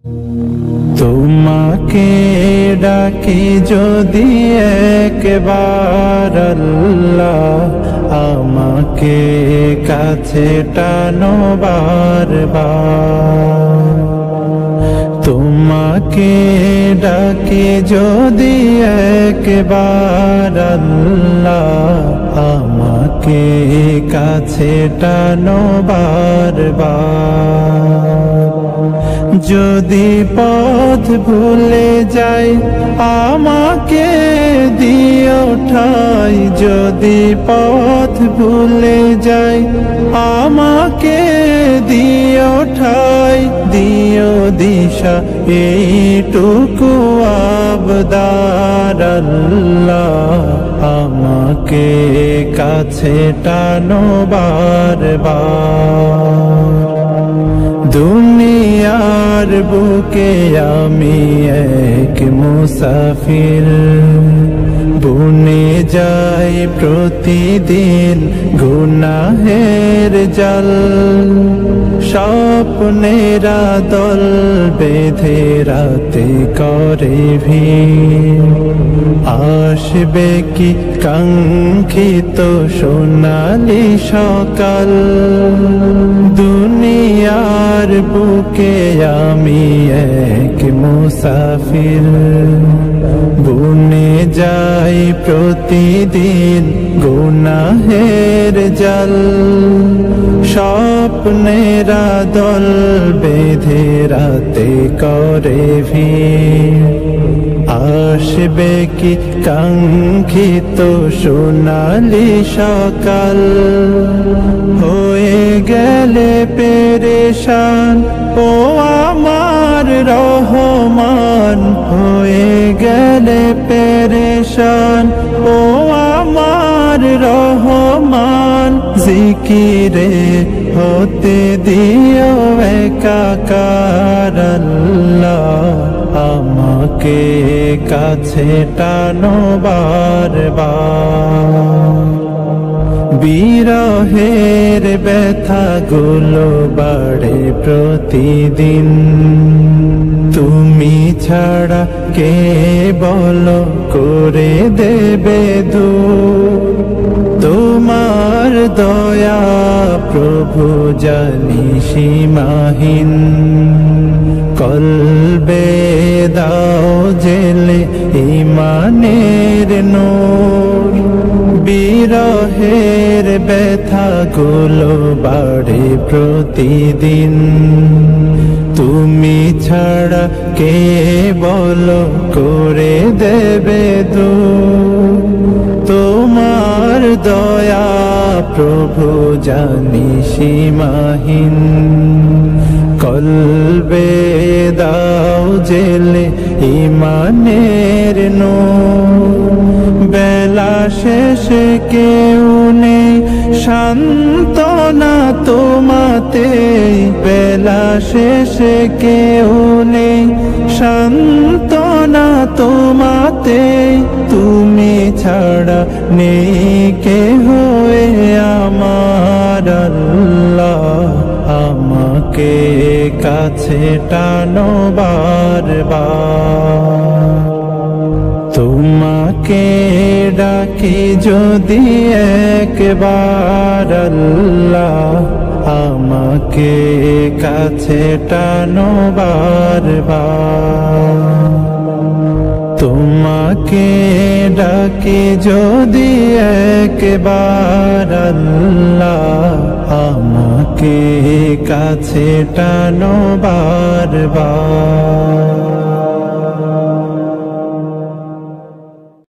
তোমাকে ডাকি যদি একবার আল্লাহ, আমাকে কাছে টানো বারবার। তোমাকে ডাকি যদি একবার আল্লাহ, আমাকে কাছে টানো বারবার। যদি পথ ভুলে যাই আমাকে দিও ঠাই, যদি পথ ভুলে যাই আমাকে দিও ঠাই, দিও দিশা এইটুকু আবদার আল্লাহ, আমাকে কাছে টানো বারবার। দুনিয়ার বুকে আমি এক মুসাফির, বুনে যাই প্রতিদিন গুনাহের জাল। স্বপ্নেরা দল বেঁধে রাতে করে ভিড়, আসবে কি কাঙ্ক্ষিত সোনালি সকাল। দুনিয়ার বুকে আমি এক মুসাফির, বুনে যাই প্রতিদিন গুনাহের জাল। স্বপ্নেরা দল বেঁধে রাতে করে ভিড়, আসবে কি কাঙ্ক্ষিত সোনালি সকাল। হয়ে গেলে পেরেশান ও আমার রহমান, হয়ে গেলে পেরেশান ও আমার রহমান। জিকিরে হতে দিও একাকার আল্লাহ, আমাকে কাছে টানো বারবার। বিরহের ব্যথাগুলো বাড়ে প্রতিদিন, তুমি ছাড়া কে বলো করে দেবে দূর। তোমার দয়া প্রভু জানি সীমাহীন, কলবে দাও জেলে ঈমানের নূর। বিরহের ব্যথাগুলো বাড়ে প্রতিদিন, তুমি ছাড়া কে বলো করে দেবে দূর। তোমার দয়া প্রভু জানি সীমাহীন, কলবে দাও জেলে ঈমানের নূর। বেলা শেষে কেউ নেই সান্ত্বনা তোমাতে, বেলা শেষে কেউ নেই সান্ত্বনা তোমাতে। তুমি ছাড়া নেই কেহ আমার আল্লাহ, আমাকে কাছে টানো বারবার। তোমাকে ডাকি যদি একবার আল্লাহ, আমাকে কাছে টানো বারবার। তোমাকে ডাকি যদি একবার আল্লাহ, আমাকে কাছে টানো বারবার।